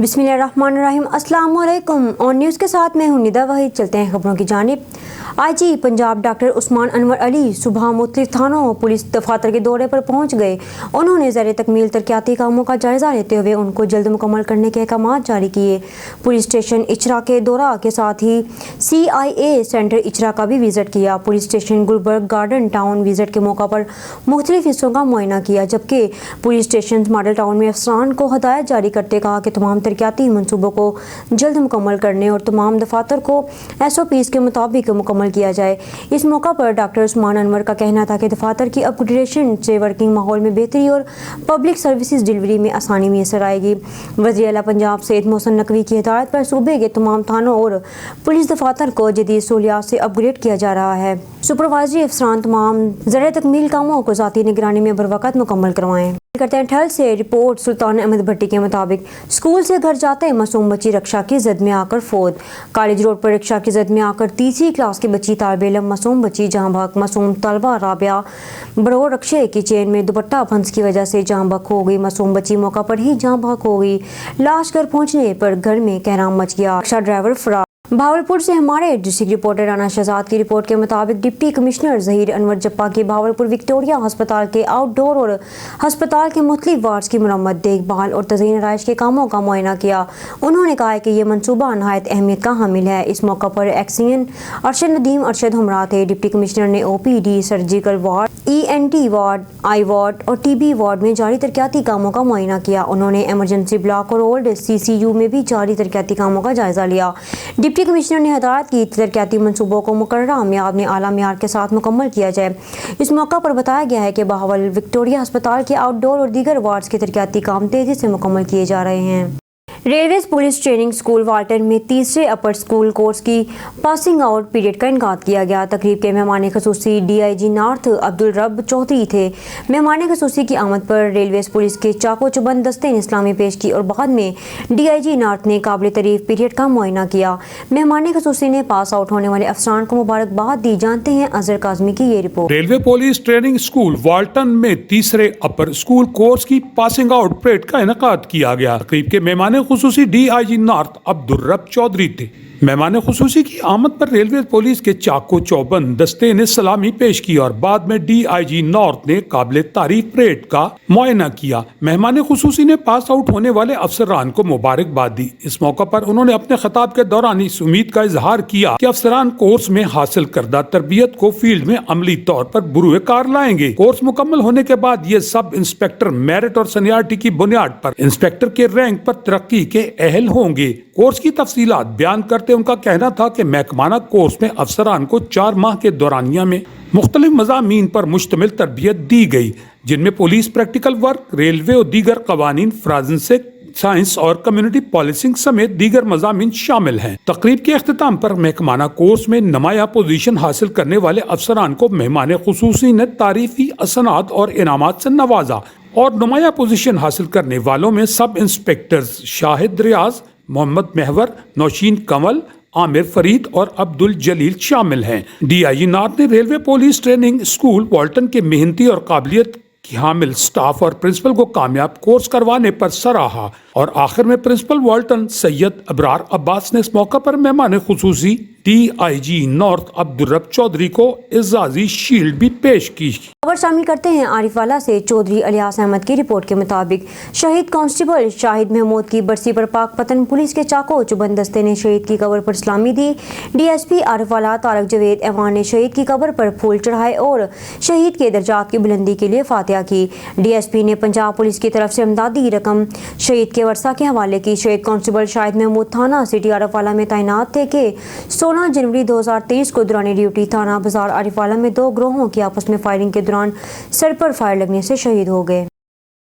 बिस्मिल्लाहिर्रहमानिर्रहीम। अस्सलाम वालेकुम। ऑन न्यूज़ के साथ मैं हूं निदा वहीद। चलते हैं खबरों की जानिब। आईजी पंजाब डॉक्टर उस्मान अनवर अली सुबह मुख्तलिफ थानों और पुलिस दफातर के दौरे पर पहुंच गए। उन्होंने ज़र तकमील तरक्याती कामों का जायज़ा लेते हुए उनको जल्द मुकम्मल करने के अहकाम जारी किए। पुलिस स्टेशन इचरा के दौरा के साथ ही CIA सेंटर इचरा का भी विज़िट किया। Police station Gulberg garden town visit के मौका पर मुख्तलिफ हिस्सों का मुआयना किया, जबकि पुलिस स्टेशन मॉडल टाउन में अफसरान को हदायत जारी करते कहा कि तमाम तरक्याती मनसूबों को जल्द मुकम्मल करने और तमाम दफातर को SOPs के मुताबिक मुकम्मल किया जाए। इस मौका पर डॉक्टर उस्मान अनवर का कहना था कि दफातर की अपग्रेडेशन से वर्किंग माहौल में बेहतरी और पब्लिक सर्विसेज डिलीवरी में आसानी मैसर आएगी। वज़ीर आला पंजाब सैयद मोहसिन नकवी की हिदायत पर सूबे के तमाम थानों और पुलिस दफातर को जदीद सहूलियात से अपग्रेड किया जा रहा है। सुपरवाइजरी अफसरान तमाम ज़र तकमील कामों को ज़ाती निगरानी में बरवक़्त मुकम्मल करवाएं। करते हैं ठल से रिपोर्ट। सुल्तान अहमद भट्टी के मुताबिक स्कूल से घर जाते मासूम बच्ची रिक्शा की जद में आकर फौत। कॉलेज रोड पर रिक्शा की जद में आकर तीसरी क्लास की बच्ची तालिब इल्म मासूम बच्ची जहां बहक। मासूम तलबा राबिया बड़ोड़ रक्शे की चेन में दुपट्टा फंस की वजह से जहां बहक हो गई। मासूम बच्ची मौका पर ही जहां बहक हो गई। लाश घर पहुंचने पर घर में कहराम मच गया। रिक्शा ड्राइवर फरार। भावलपुर से हमारे डिस्ट्रिक्ट रिपोर्टर राना शहजाद की रिपोर्ट के मुताबिक डिप्टी कमिश्नर ज़हीर अनवर जप्पा की भावलपुर विक्टोरिया अस्पताल के आउटडोर और अस्पताल के मुख्तलिफ वार्ड्स की मरम्मत, देखभाल और तज़ीन आराइश के कामों का मुआयना किया। उन्होंने कहा कि यह मनसूबा नहायत अहमियत का हामिल है। इस मौका पर एक्सीएन अरशद नदीम अरशद हमरा थे। डिप्टी कमिश्नर ने OPD, surgical ward, ENT ward, eye ward और TB वार्ड में जारी तरक्याती कामों का मुआयना किया। उन्होंने एमरजेंसी ब्लॉक और ओल्ड CCU में भी जारी तरक्याती कामों का जायजा लिया। डिप्टी कमिश्नर ने हदायत की तरक्याती मनसूबों को मुकर्ररा मियाद में आला मियार के साथ मुकम्मल किया जाए। इस मौका पर बताया गया है कि बहावल विक्टोरिया अस्पताल के आउटडोर और दीगर वार्ड्स के तरक्याती काम तेजी से मुकम्मल किए जा रहे हैं। Railway police training school Walton में तीसरे अपर स्कूल कोर्स की पासिंग आउट पीरियड का इनकाद किया गया। तकरीब के मेहमान खसूसी DIG नॉर्थ अब्दुल रब चौधरी थे। मेहमान खसूसी की आमद पर रेलवे पुलिस के चाको चुबंद दस्ते ने इस्लामी पेश की और बाद में DIG नॉर्थ ने काबिल तारीफ पीरियड का मुआयना किया। मेहमान खसूसी ने पास आउट होने वाले अफसरान को मुबारकबाद दी। जानते हैं अजहर काज़मी की ये report. Railway police training school Walton में तीसरे अपर स्कूल कोर्स की पासिंग आउट परेड का इनकाद किया गया। तकरीब के मेहमान खुसूसी DIG नॉर्थ अब्दुल रब चौधरी थे। मेहमान खुसूसी की आमद पर रेलवे पुलिस के चाको चौबंद दस्ते ने सलामी पेश की और बाद में DIG नॉर्थ ने काबिल तारीफ परेड का मुआयना किया। मेहमान खुसूसी ने पास आउट होने वाले अफसरान को मुबारकबाद दी। इस मौका पर उन्होंने अपने खिताब के दौरान इस उम्मीद का इजहार किया कि अफसरान कोर्स में हासिल करदा तरबियत को फील्ड में अमली तौर पर बुरुए कार लाएंगे। कोर्स मुकम्मल होने के बाद ये सब इंस्पेक्टर मेरिट और सीनियरिटी की बुनियाद पर इंस्पेक्टर के रैंक पर तरक्की के अहल होंगे। कोर्स की तफसीलात बयान करते उनका कहना था कि महकमाना कोर्स में अफसरान को 4 माह के दौरानिया में मुख्तलिफ मज़ामीन पर मुश्तमिल तरबियत दी गई, जिनमें पुलिस प्रैक्टिकल वर्क, रेलवे और दीगर कवानीन, फोरेंसिक साइंस और कम्युनिटी पॉलिसिंग समेत दीगर मज़ामीन शामिल हैं। तकरीब के अख्तिताम पर महकमाना कोर्स में नुमाया पोजीशन हासिल करने वाले अफसरान को मेहमान खुसूसी ने तारीफी असनाद और इनामात से नवाजा और नुमाया पोजीशन हासिल करने वालों में सब इंस्पेक्टर्स शाहिद रियाज, मोहम्मद महवर, नौशीन कंवल, आमिर फरीद और अब्दुल जलील शामिल हैं। DIG नॉर्थ ने railway police training school Walton के मेहनती और काबिलियत की हामिल स्टाफ और प्रिंसिपल को कामयाब कोर्स करवाने पर सराहा और आखिर में प्रिंसिपल वाल्टन सैयद अबरार अब्बास ने इस मौका पर मेहमान खुसूसी DIG नॉर्थ अब्दुल रब चौधरी को एजाजी शील्ड भी पेश की। खबर शामिल करते हैं आरिफवाला से। चौधरी अलियास अहमद की रिपोर्ट के मुताबिक शहीद कांस्टेबल शाहिद महमूद की बरसी पर पाकपतन पुलिस के चाको चुबंद दस्ते ने शहीद की कब्र पर सलामी दी। DSP आरिफवाला तारक जवेद एवान ने शहीद की कब्र पर फूल चढ़ाए और शहीद के दर्जात की बुलंदी के लिए फातिहा की। DSP ने पंजाब पुलिस की तरफ से इमदादी रकम शहीद के वर्सा के हवाले की। शहीद कांस्टेबल शाहिद महमूद थाना सिटी आरिफवाला में तैनात थे कि 16 जनवरी 2023 को दौरान ड्यूटी थाना बाजार आरिफवाला में 2 ग्रोहों की आपस में फायरिंग के दौरान सर पर फायर लगने से शहीद हो गए।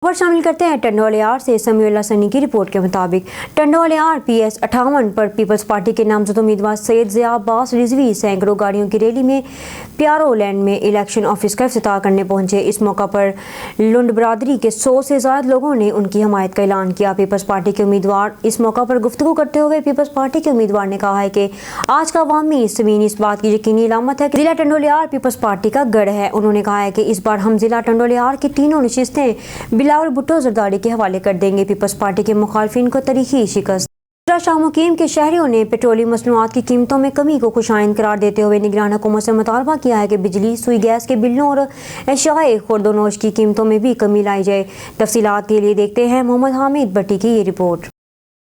खबर शामिल करते हैं टंडोलियार से। समीउल्लाह सनी की रिपोर्ट के मुताबिक टंडोलियार PS 58 पर पीपल्स पार्टी के नामजद उम्मीदवार सैयद ज़िया अब्बास रिजवी सैकड़ों गाड़ियों की रैली में प्यारो लैंड में इलेक्शन ऑफिस का इफ्तिताह करने पहुंचे। इस मौका पर लुंड बरादरी के 100 से ज़्यादा लोगों ने उनकी हमायत का ऐलान किया। पीपल्स पार्टी के उम्मीदवार इस मौका पर गुफ्तगू करते हुए पीपल्स पार्टी के उम्मीदवार ने कहा है कि आज का अवामी ज़मीन इस बात की यकीनी अलामत है कि ज़िला टंडोलियार पीपल्स पार्टी का गढ़ है। उन्होंने कहा है कि इस बार हम ज़िला टंडोलियार की तीनों नशिस्तें बिला बिलावल भुट्टो जरदारी के हवाले कर देंगे। पीपल्स पार्टी के मुखालफिन को तरीखी शिकस्त। शाह मुकीम के शहरियों ने पेट्रोलियम मसनूआत की कीमतों में कमी को खुशाइंद करार देते हुए निगरान हुकूमत से मुतालबा किया है कि बिजली, सुई गैस के बिलों और एशियाए खुर्दोनोश की कीमतों में भी कमी लाई जाए। तफसीलात के लिए देखते हैं मोहम्मद हामिद भट्टी की ये रिपोर्ट।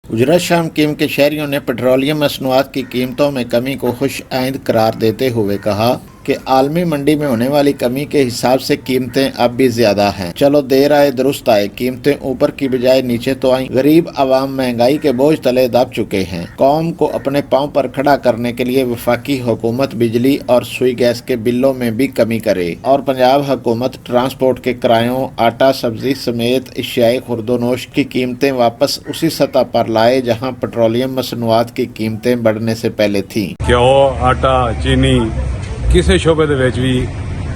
गुजरात शाह मुकीम के शहरियों ने पेट्रोलियम मसनूआत की कीमतों में कमी को खुश आइंद करार देते हुए कहा कि आलमी मंडी में होने वाली कमी के हिसाब से कीमतें अब भी ज्यादा हैं। चलो देर आए दुरुस्त आए, कीमतें ऊपर की बजाय नीचे तो आई। गरीब आवाम महंगाई के बोझ तले दब चुके हैं। कौम को अपने पांव पर खड़ा करने के लिए वफाकी हुकूमत बिजली और सुई गैस के बिलों में भी कमी करे और पंजाब हुकूमत ट्रांसपोर्ट के किरायों, आटा, सब्जी समेत एशियाई खुर्दोनोश की कीमतें वापस उसी सतह पर लाए जहाँ पेट्रोलियम मसनूआत की कीमतें बढ़ने से पहले थी। घ्यो, आटा, चीनी किसी शोबे दे विच भी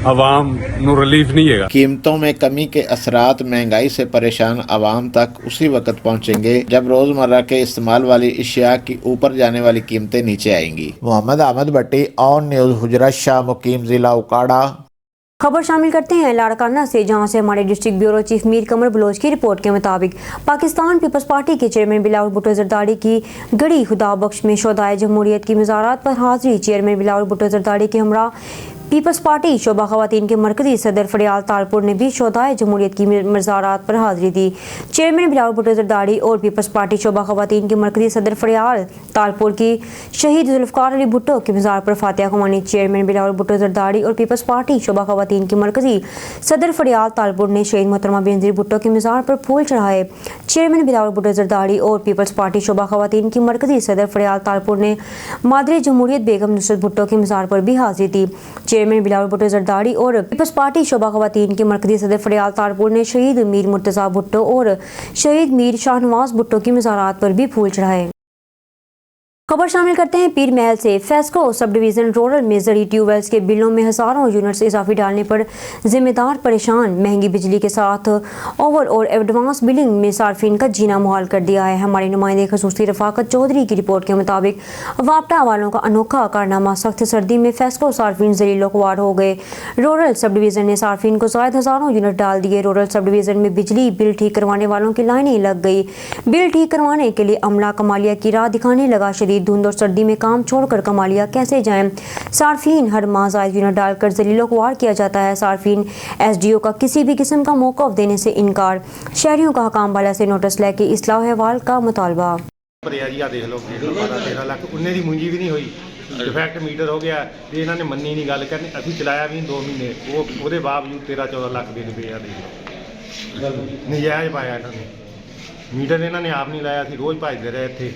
आवाम नू रिलीफ नहीं है। कीमतों में कमी के असरात महंगाई से परेशान आवाम तक उसी वक्त पहुंचेंगे जब रोजमर्रा के इस्तेमाल वाली अशिया की ऊपर जाने वाली कीमतें नीचे आएंगी। मोहम्मद अहमद भट्टी, ऑन न्यूज़, गुजरात शाह मुकीम, जिला उकाड़ा। खबर शामिल करते हैं लाड़काना से, जहां से हमारे डिस्ट्रिक्ट ब्यूरो चीफ मीर कमर बलोच की रिपोर्ट के मुताबिक पाकिस्तान पीपल्स पार्टी के चेयरमैन बिलावल भुट्टो जरदारी की गड़ी खुदा बख्श में शोधाए जमहूरियत की मज़ारात पर हाजिरी। चेयरमैन बिलावल भुट्टो जरदारी के हमरा पीपल्स पार्टी शोबा खवातीन के मरकजी सदर फरियाल तालपुर ने भी शोधाए जमहूरियत की मज़ारात पर हाजिरी दी। चेयरमैन बिलावल भुट्टो जरदारी और पीपल्स पार्टी शोबा खवातीन के मरकजी सदर फरियाल तालपुर की शहीद जुल्फ़कार अली भुट्टो के मज़ार पर फातिहा खुमानी। चेयरमैन बिलावल भुट्टो जरदारी और पीपल्स पार्टी शोबा खवातीन के मरकजी सदर फरियाल तालपुर ने शहीद मोहतरमा बेनज़ीर भुट्टो के मज़ार पर फूल चढ़ाए। चेयरमैन बिलावल भुट्टो जरदारी और पीपल्स पार्टी शोबा खवातीन की मरकजी सदर फरियाल तालपुर ने मादरे जमहूरियत बेगम नुसरत भुट्टो के मज़ार पर भी हाजिरी दी। चेयरमैन बिलावल भुट्टो जरदारी और पीपल्स पार्टी शोबा खवातीन के मरकजी सदर फरियाल तालपुर ने शहीद मीर मुर्तज़ा भुट्टो और शहीद मीर शाहनवाज भुट्टो की मज़ारात पर भी फूल चढ़ाए। खबर शामिल करते हैं पीर महल से। फेस्को सब डिवीज़न रूरल में जरी ट्यूबवेल्स के बिलों में हज़ारों यूनिट्स इजाफी डालने पर जिम्मेदार परेशान। महंगी बिजली के साथ ओवर और एडवांस बिलिंग में सार्फिन का जीना मुहाल कर दिया है। हमारे नुमाइंदे खसूसी रफाकत चौधरी की रिपोर्ट के मुताबिक वापटा वालों का अनोखा कारनामा, सख्त सर्दी में फेस्को सार्फिन जलीलो ख्वार हो गए। रूरल सब डिवीज़न ने सार्फिन को ज़ायद हज़ारों यूनिट डाल दिए। रूरल सब डिवीज़न में बिजली बिल ठीक करवाने वालों की लाइनें लग गई। बिल ठीक करवाने के लिए अमला कमालिया की राह दिखाने लगा। शदीद धुंध और सर्दी में काम छोड़कर कमालिया कैसे जाएं। सार्फिन हर माह ज़ायद यूनिट डालकर जलीलो ख्वार किया जाता है। सार्फिन एसडीओ का किसी भी किस्म का मौक़िफ़ देने से इनकार। शहरियों का हकाम वाला से नोटिस लेके इस्लाह अहवाल का मुतालबा। देख लो 13 लाख उन्ने की मुंजी भी नहीं हुई। डिफैक्ट मीटर हो गया तो इन्होंने मनी नहीं गल करनी। अभी चलाया भी 2 महीने, वो बावजूद 13-14 लाख बिल पे आ। देख लो नजायज़ पाया इन्होंने। मीटर इन्होंने आप नहीं लाया, रोज़ भजते रहे इतने।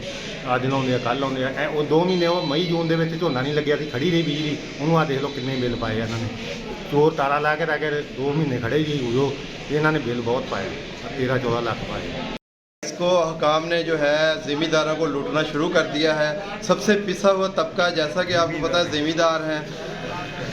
अज लाने कल आने वो 2 महीने मई जून के झोना नहीं लग्या सी, खड़ी रही बिजली। उन्होंने आ देख लो किन्ने बिल पाए इन्होंने। चोर तारा ला के रह गए, 2 महीने खड़े ही वो इन्होंने बिल बहुत पाए, 13-14 लाख पाए। इसको हकाम ने जो है ज़िम्मेदारों को लूटना शुरू कर दिया है। सबसे पिसा हुआ तबका, जैसा कि आपको पता है ज़िम्मेदार हैं।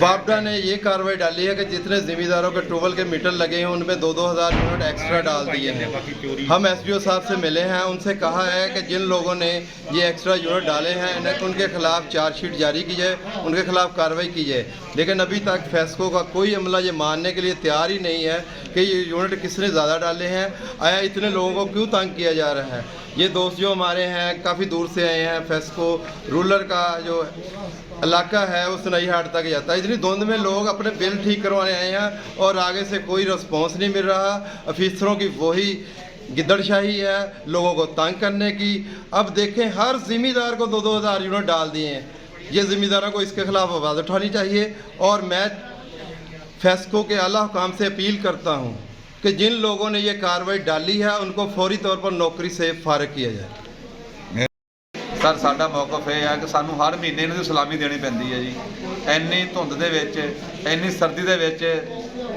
वापडा ने ये कार्रवाई डाली है कि जितने ज़िम्मेदारों के ट्यूबवेल के मीटर लगे हैं उनमें 2-2 हज़ार यूनिट एक्स्ट्रा डाल दिए हैं। हम एसडीओ साहब से मिले हैं, उनसे कहा है कि जिन लोगों ने ये एक्स्ट्रा यूनिट डाले हैं उनके खिलाफ चार्जशीट जारी की जाए, उनके खिलाफ कार्रवाई की जाए। लेकिन अभी तक फेस्को का कोई अमला ये मानने के लिए तैयार ही नहीं है कि ये यूनिट किसने ज़्यादा डाले हैं, आया इतने लोगों को क्यों तंग किया जा रहा है। ये दोस्त जो हमारे हैं काफ़ी दूर से आए हैं। फेस्को रूरल का जो इलाका है वो सुनई हाट तक जाता है। इतनी धुंध में लोग अपने बिल ठीक करवाने आए हैं और आगे से कोई रिस्पॉन्स नहीं मिल रहा। अफसरों की वही गिद्दड़शाही है लोगों को तंग करने की। अब देखें हर ज़िम्मेदार को 2-2 हज़ार यूनिट डाल दिए हैं। ये ज़िम्मेदारों को इसके खिलाफ आवाज़ उठानी चाहिए। और मैं फेस्को के आला हुकाम से अपील करता हूँ कि जिन लोगों ने ये कार्रवाई डाली है उनको फौरी तौर पर नौकरी से फारिग किया जाए। सर साडा मौकफ ये है कि सानू हर महीने इन्हां दी सलामी देनी पैंदी है जी। ਇੰਨੀ ਧੁੰਦ ਦੇ ਵਿੱਚ, ਇੰਨੀ ਸਰਦੀ ਦੇ ਵਿੱਚ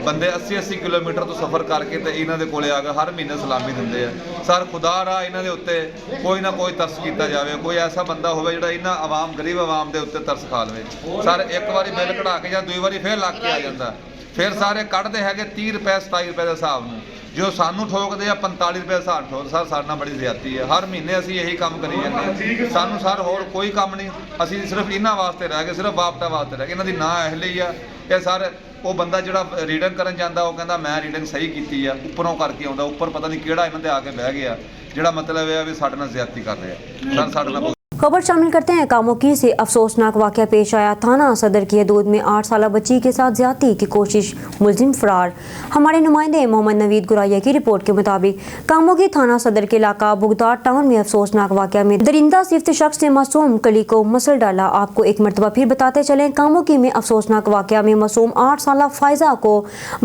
ਬੰਦੇ 80-80 ਕਿਲੋਮੀਟਰ ਤੋਂ ਸਫ਼ਰ ਕਰਕੇ ਤੇ ਇਹਨਾਂ ਦੇ ਕੋਲੇ ਆ ਕੇ ਹਰ ਮਹੀਨੇ ਸਲਾਮੀ ਦਿੰਦੇ ਆ। ਸਰ ਖੁਦਾ ਰਾ ਇਹਨਾਂ ਦੇ ਉੱਤੇ ਕੋਈ ਨਾ ਕੋਈ ਤਰਸ ਕੀਤਾ ਜਾਵੇ। ਕੋਈ ਐਸਾ ਬੰਦਾ ਹੋਵੇ ਜਿਹੜਾ ਇਹਨਾਂ ਆਵਾਮ ਗਰੀਬ ਆਵਾਮ ਦੇ ਉੱਤੇ ਤਰਸ ਖਾ ਲਵੇ। ਸਰ ਇੱਕ ਵਾਰੀ ਬਿੱਲ ਕਢਾ ਕੇ ਜਾਂ ਦੂਜੀ ਵਾਰੀ ਫੇਰ ਲੱਗ ਕੇ ਆ ਜਾਂਦਾ। ਫਿਰ ਸਾਰੇ ਕੱਢਦੇ ਹੈਗੇ 30 ਰੁਪਏ 27 ਰੁਪਏ ਦੇ ਹਿਸਾਬ ਨੂੰ, ਜੋ ਸਾਨੂੰ ਠੋਕਦੇ ਆ 45 ਰੁਪਏ ਹਿਸਾਬ ਠੋਕ। ਸਰ ਸਾਡੇ ਨਾਲ ਬੜੀ ਜ਼ਿਆਦਤੀ ਹੈ। ਹਰ ਮਹੀਨੇ ਅਸੀਂ ਇਹੀ ਕੰਮ ਕਰੀ ਜਾਂਦੇ। ਸਾਨੂੰ ਸਰ ਹੋਰ ਕੋਈ ਕੰਮ ਨਹੀਂ। ਅਸੀਂ ਸਿਰਫ ਇਹਨਾਂ ਵਾਸਤੇ ਰਹਿ ਗਏ, ਸਿਰਫ ਵਾਪਟਾ ਵਾਸਤੇ ਰਹਿ ਗਏ। ਇਹਨਾਂ ਦੀ ਨਾਂ ਇਹ ਲਈ ਆ ਕਿ ਸਰ ਉਹ ਬੰਦਾ ਜਿਹੜਾ ਰੀਡਿੰਗ ਕਰਨ ਜਾਂਦਾ ਉਹ ਕਹਿੰਦਾ ਮੈਂ ਰੀਡਿੰਗ ਸਹੀ ਕੀਤੀ ਆ, ਉੱਪਰੋਂ ਕਰਕੇ ਆਉਂਦਾ, ਉੱਪਰ ਪਤਾ ਨਹੀਂ ਕਿਹੜਾ ਇਹਨਾਂ ਤੇ ਆ ਕੇ ਬਹਿ ਗਿਆ, ਜਿਹੜਾ ਮਤਲਬ ਇਹ ਆ ਵੀ ਸਾਡੇ ਨਾਲ ਜ਼ਿਆਦਤੀ ਕਰ ਰਿਹਾ। ਸਰ ਸਾਡੇ ਨਾਲ खबर शामिल करते हैं कामोकी से। अफसोसनाक वाकया पेश आया। थाना सदर की हदूद में 8 साल बच्ची के साथ ज्यादती की कोशिश, मुलजिम फरार। हमारे नुमाइंदे मोहम्मद नवीद गुराया की रिपोर्ट के मुताबिक कामोकी थाना सदर के इलाका बुगदार टाउन में अफसोसनाक वाकया में दरिंदा सिफ्त शख्स ने मासूम कली को मसल डाला। आपको एक मरतबा फिर बताते चलें, कामोकी में अफसोसनाक वाकया में मासूम 8 साल फायजा को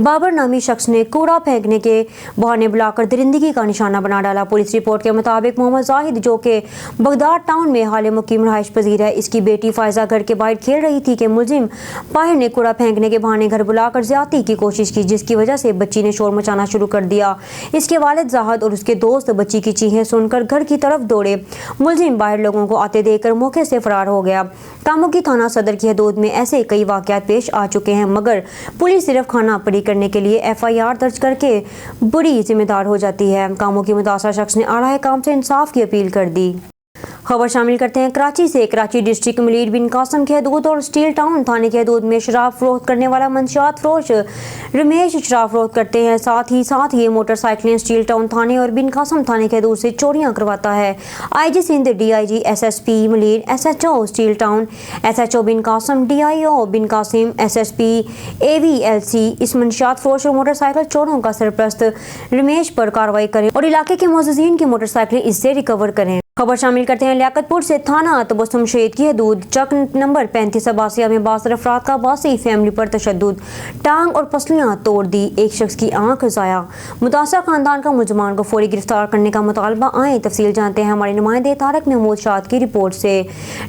बाबर नामी शख्स ने कूड़ा फेंकने के बहाने बुलाकर दरिंदगी का निशाना बना डाला। पुलिस रिपोर्ट के मुताबिक मोहम्मद जाहिद, जो कि बगदाद टाउन में हाल मुकीम रहाइश पजीर है, इसकी बेटी फायजा घर के बाहर खेल रही थी कि मुलजिम बाहर ने कूड़ा फेंकने के बहाने घर बुलाकर ज्यादती की कोशिश की, जिसकी वजह से बच्ची ने शोर मचाना शुरू कर दिया। इसके वालिद जाहिद और उसके दोस्त बच्ची की चीखें सुनकर घर की तरफ दौड़े। मुलजिम बाहर लोगों को आते देखकर मौके से फरार हो गया। कामोकी थाना सदर की हदूद में ऐसे कई वाकयात पेश आ चुके हैं, मगर पुलिस सिर्फ खाना पड़ी करने के लिए FIR दर्ज करके बुरी जिम्मेदार हो जाती है। कामोकी मुतासर शख्स ने आला काम से इंसाफ की अपील कर दी। खबर शामिल करते हैं कराची से। कराची डिस्ट्रिक्ट मलीर बिन कासम के हदूद और स्टील टाउन थाने के हदूद में शराब फरोख्त करने वाला मंशियात फरोश रमेश शराब फरोख्त करते हैं। साथ ही मोटरसाइकिलें स्टील टाउन थाने और बिन कासम थाने के हदूद से चोरियां करवाता है। IG Sindh, DIG SSP Malir, SHO steel town, SHO Bin Qasim, DIO Bin Qasim, SSP AVLC इस मंशियात फरोश और मोटरसाइकिल चोरों का सरपरस्त रमेश पर कार्रवाई करें और इलाके के मोअज़्ज़िज़ीन की मोटरसाइकिलें इससे रिकवर करें। खबर शामिल करते हैं लियाकतपुर से। थाना तबस्सुम शहीद की हदूद चक नंबर 35 अब्बासिया में 62 अफराद का अब्बासी फैमिली पर तशद्दुद, टांग और पसलियां तोड़ दी, एक शख्स की आंख ज़ाया। मुतासर खानदान का मुलजमान को फौरी गिरफ्तार करने का मुतालबा। आए तफसील जानते हैं हमारे नुमाइंदे तारक महमूद शाद की रिपोर्ट से।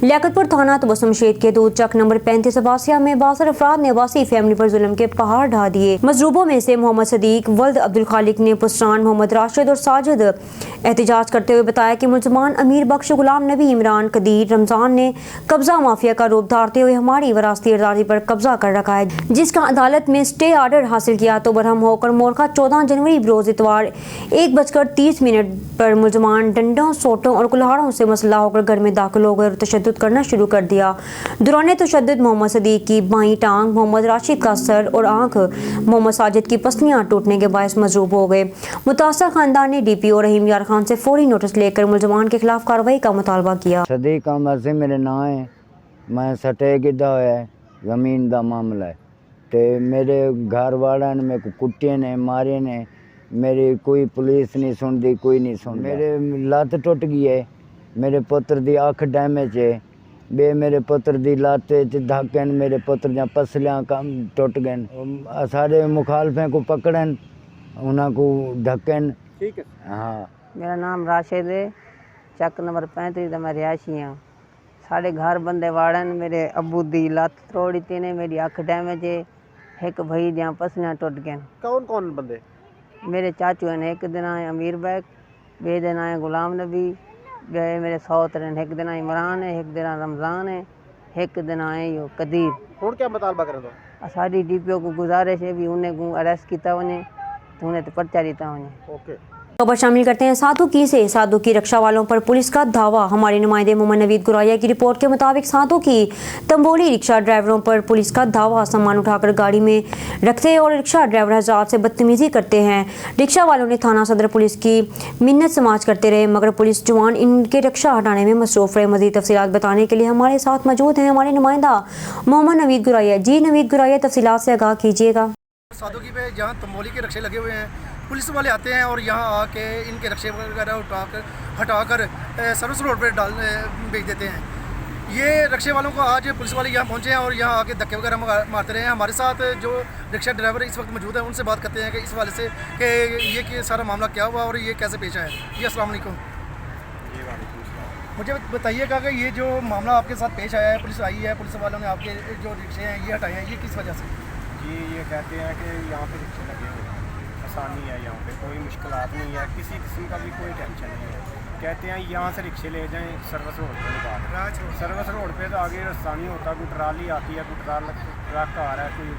लियाकतपुर थाना तबस्सुम शहीद की हदूद चक नंबर 35 अब्बासिया में 62 अफराद ने अब्बासी फैमिली पर जुल्म के पहाड़ ढा दिए। मजरूबों में से मोहम्मद सदीक वल्द अब्दुल खालिक ने पुस्तान, मोहम्मद राशिद और साजिद एहतजाज करते हुए बताया कि मुलजमान अमीर बख्श, गुलाम नबी, इमरान, कदीर, रमजान ने कब्जा माफिया का रूप धारते हुए हमारी वरासती अराज़ी पर कब्जा कर रखा है, जिसका अदालत में स्टे ऑर्डर हासिल किया तो बरहम होकर मोरखा 14 जनवरी रोज़ इतवार 1:30 पर मुलजमान डंडों, सोटों और कुल्हाड़ों से मसला होकर घर में दाखिल हो गए और तशद्दुद करना शुरू कर दिया। दौरान तशद्दुद मोहम्मद सदीक की बाईं टांग, मोहम्मद राशिद का सर और आँख, मोहम्मद साजिद की पसलियाँ टूटने के बायस मजरूब हो गए। मुतासर खानदान ने DPO रहीम यार खान से फौरी नोटिस लेकर मुलजमान के खिलाफ कार्रवाई का मुतालबा किया। सदीक अहमद से मेरे नाम है, मैं सटे गिदा होया है, ज़मीन का मामला है ते मेरे घर वाले ने मेरे को कुट्टे ने मारे ने, मेरी कोई पुलिस नहीं सुनती, कोई नहीं सुन। मेरे लत्त टुट गई है, मेरे पुत्र दी अख डैमेज है, बे मेरे पुत्र दी लत्त च धक्कन, मेरे पुत्र दी पसलियां कम टुट गए। सारे मुखालफे को पकड़न, उन्होंने को ढक्कन। ठीक है। हाँ, मेरा नाम राशिद है, चक नंबर 35 मैं रिहायशी हाँ। साढ़े घर बंदे वाड़न, मेरे अबू दी लत्त तोड़ी तीने, मेरी अख डैमेज है, एक भाई दियाँ पसलियां टुट गए। कौन कौन बंदे? मेरे चाचू हैं, एक दिन आए अमीर बैग, बे दिन आए गुलाम नबी, बे मेरे सौतर हैं, एक दिन आए इमरान है, एक दिन रमज़ान है, एक दिन आए यो कदीर। हुण क्या मुतालबा करें तो? साड़ी DPO को गुजारिश है भी उन्हें को अरेस्ट किया वने तो उन्हें तो पर्चा दिता वने। ओके। खबर शामिल करते हैं साधुकी से। साधुकी रक्षा वालों पर पुलिस का धावा। हमारे नुमाइंदे मोहम्मद नवीद गुराया की रिपोर्ट के मुताबिक साधुकी तंबोली रिक्शा ड्राइवरों पर पुलिस का धावा। सामान उठाकर गाड़ी में रखते और रिक्शा ड्राइवर हज़रात से बदतमीजी करते हैं। रिक्शा वालों ने थाना सदर पुलिस की मिन्नत समाज करते रहे, मगर पुलिस जवान इनके रिक्शा हटाने में मसरूफ रहे। मज़ीद तफसीलात बताने के लिए हमारे साथ मौजूद हैं हमारे नुमाइंदा मोहम्मद नवीद गुराया। जी नवीद गुराया, तफसीलात से आगाह कीजिएगा। साधुकी पे जहाँ तंबोली के रिक्शे लगे हुए हैं, पुलिस वाले आते हैं और यहाँ आके इनके रिक्शे वगैरह हटाकर सर्विस रोड पे भेज देते हैं। ये रिक्शे वालों को आज पुलिस वाले यहाँ पहुँचे हैं और यहाँ आके धक्के वगैरह मारते रहे हैं। हमारे साथ जो रिक्शा ड्राइवर इस वक्त मौजूद है, उनसे बात करते हैं कि इस वाले से कि ये सारा मामला क्या हुआ और ये कैसे पेश आया। जी अस्सलाम वालेकुम। मुझे बताइएगा कि ये जो मामला आपके साथ पेश आया है, पुलिस आई है, पुलिस वालों ने आपके जो रिक्शे हैं ये हटाए हैं, ये किस वजह से? जी ये कहते हैं कि यहाँ पे रिक्शे लगे हुए हैं, आसानी है, यहाँ पे कोई मुश्किलात नहीं है, किसी किस्म का भी कोई टेंशन नहीं है। कहते हैं यहाँ से रिक्शे ले जाएं सर्विस रोड पे निकाल। सर्विस रोड पे तो आगे रास्ता नहीं होता, कोई ट्राली आती है, कोई ट्रक आ रहा है, कोई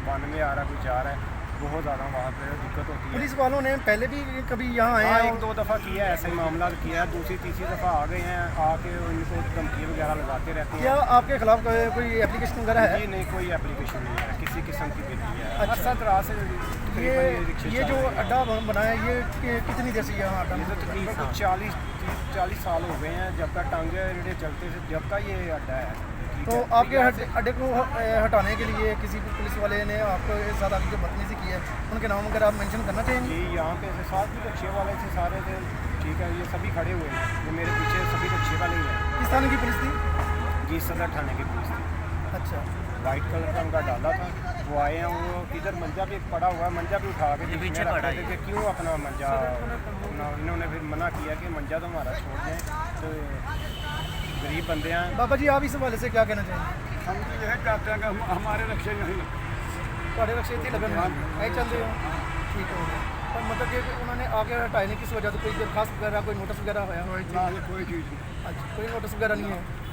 92 आ रहा है, कोई जा रहा है, बहुत ज़्यादा वहाँ पे दिक्कत होती है। पुलिस वालों ने पहले भी कभी यहाँ आए हाँ, हैं? एक दो दफ़ा किया है, ऐसा ही मामला किया है, दूसरी तीसरी दफ़ा आ गए हैं, आके इनको धमकी वगैरह लगाते रहते हैं। क्या आपके खिलाफ कोई एप्लीकेशन वगैरह है? जी नहीं, कोई एप्लीकेशन नहीं है, किसी किस्म की भी नहीं है। अच्छा। अच्छा तरह से ये जो अड्डा बना है ये कितनी देर से यहाँ अड्डा ये तो तकरीबन 40 साल हो गए हैं जब का टांगे रेड़े चलते थे, जब का ये अड्डा है। तो आपके अड्डे को हटाने के लिए किसी भी पुलिस वाले ने आपको साथ आगे जो बदतमीजी की है उनके नाम वगैरह आप मेंशन करना चाहेंगे? जी, यहाँ पे साथ भी रिक्शे वाले थे, सारे थे, ठीक है, ये सभी खड़े हुए हैं, ये मेरे पीछे सभी रिक्शे वाले ही हैं। किस थाने की पुलिस थी? जी, सदर थाने की पुलिस थी। अच्छा। वाइट कलर का उनका डाला था, वो आए हैं, वो इधर मंजा भी पड़ा हुआ है, मंजा भी उठा के पीछे रख रहे थे कि क्यों अपना मंजा अपना, इन्होंने फिर मना किया कि मंजा तो हमारा छोड़ दें, तो गरीब बंदे हैं। बाबा जी आप इस हवाले से क्या कहना चाहेंगे? हम तो यही चाहते हैं कि हमारे रक्षे नहीं ਤੁਹਾਡੇ रक्षे इतने लगन नहीं चलते हो? ठीक हो गया। पर मतलब कि उन्होंने आगे हटाने की वजह से कोई दरखास्त वगैरह कोई नोटिस वगैरह होया? कोई चीज़ नहीं। अच्छा, कोई नोटिस वगैरह नहीं है।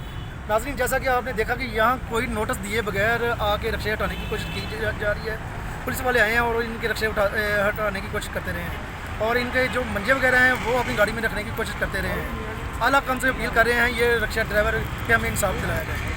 नाज़रीन, जैसा कि आपने देखा कि यहाँ कोई नोटिस दिए बगैर आके रक्षे हटाने की कोशिश की जा रही है। पुलिस वाले आए हैं और इनके रक्षे हटाने की कोशिश करते रहे हैं और इनके जो मंजे वगैरह हैं वो अपनी गाड़ी में रखने की कोशिश करते रहे हैं। आला कम से अपील कर रहे हैं ये रक्षा ड्राइवर के हमें इंसाफ दिलाया जाए।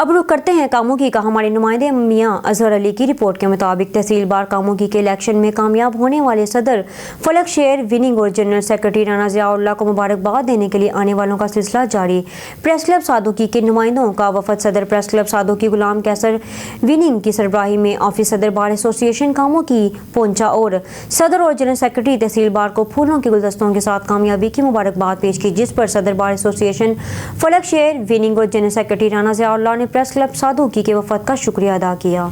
अब रुख करते हैं कामोगी का। हमारे नुमाइंदे मियां अजहर अली की रिपोर्ट के मुताबिक तहसील बार कामोगी के इलेक्शन में कामयाब होने वाले सदर फलक शेर विनिंग और जनरल सेक्रेटरी राना ज़ियाउल्लाह को मुबारकबाद देने के लिए आने वालों का सिलसिला जारी। प्रेस क्लब सादोकी के नुमाइंदों का वफद सदर प्रेस क्लब सादोकी गुलाम कैसर विनिंग की सरबराही में ऑफिस सदर बार एसोसिएशन कामोगी पहुंचा और सदर और जनरल सेक्रेटरी तहसील बार को फूलों के गुलदस्तों के साथ कामयाबी की मुबारकबाद पेश की, जिस पर सदर बार एसोसिएशन फलक शेर विनिंग और जनरल सेक्रेटरी राना ज़ियाउल्लाह ने प्रेस क्लब सादोकी के वफद का शुक्रिया अदा किया।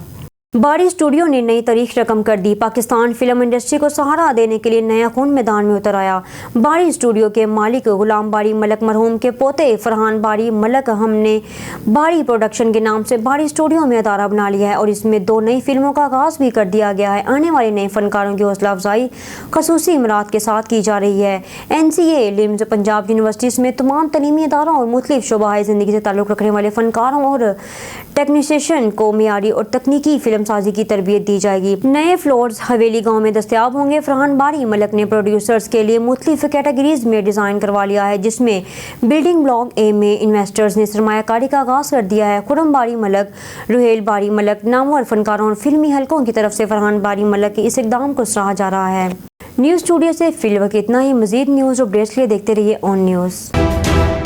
बारी स्टूडियो ने नई तारीख रकम कर दी। पाकिस्तान फिल्म इंडस्ट्री को सहारा देने के लिए नया खून मैदान में उतर आया। बारी स्टूडियो के मालिक गुलाम बारी मलक मरहूम के पोते फरहान बारी मलक हमने बारी प्रोडक्शन के नाम से बारी स्टूडियो में अदारा बना लिया है और इसमें 2 नई फिल्मों का आगाज़ भी कर दिया गया है। आने वाले नए फनकारों की हौसला अफजाई खसूसी इमरात के साथ की जा रही है। NCA लिम्स पंजाब यूनिवर्सिटी में तमाम तलीमी इदारों और मुख्तलिफ शोबाए ज़िंदगी से ताल्लुक़ रखने वाले फनकारों और टेक्नीशियन को मियारी और तकनीकी फिल्म साजी की तरबियत दी जाएगी। नए फ्लोर्स हवेली गांव में दस्तयाब होंगे। फरहान बारी मलक ने प्रोड्यूसर्स के लिए मुख्तलिफ कैटेगरीज में डिज़ाइन करवा लिया है, जिसमें बिल्डिंग ब्लॉक ए में इन्वेस्टर्स ने सरमायाकारी का आगाज़ कर दिया है। खुरम बारी मलक, रुहेल बारी मलक, नामवर फनकारों और फिल्मी हलकों की तरफ से फरहान बारी मलक के इस इक़दाम को सराहा जा रहा है। न्यूज़ स्टूडियो से फिल वक्त इतना ही। मज़ीद न्यूज़ अपडेट्स के लिए देखते रहिए ऑन न्यूज़।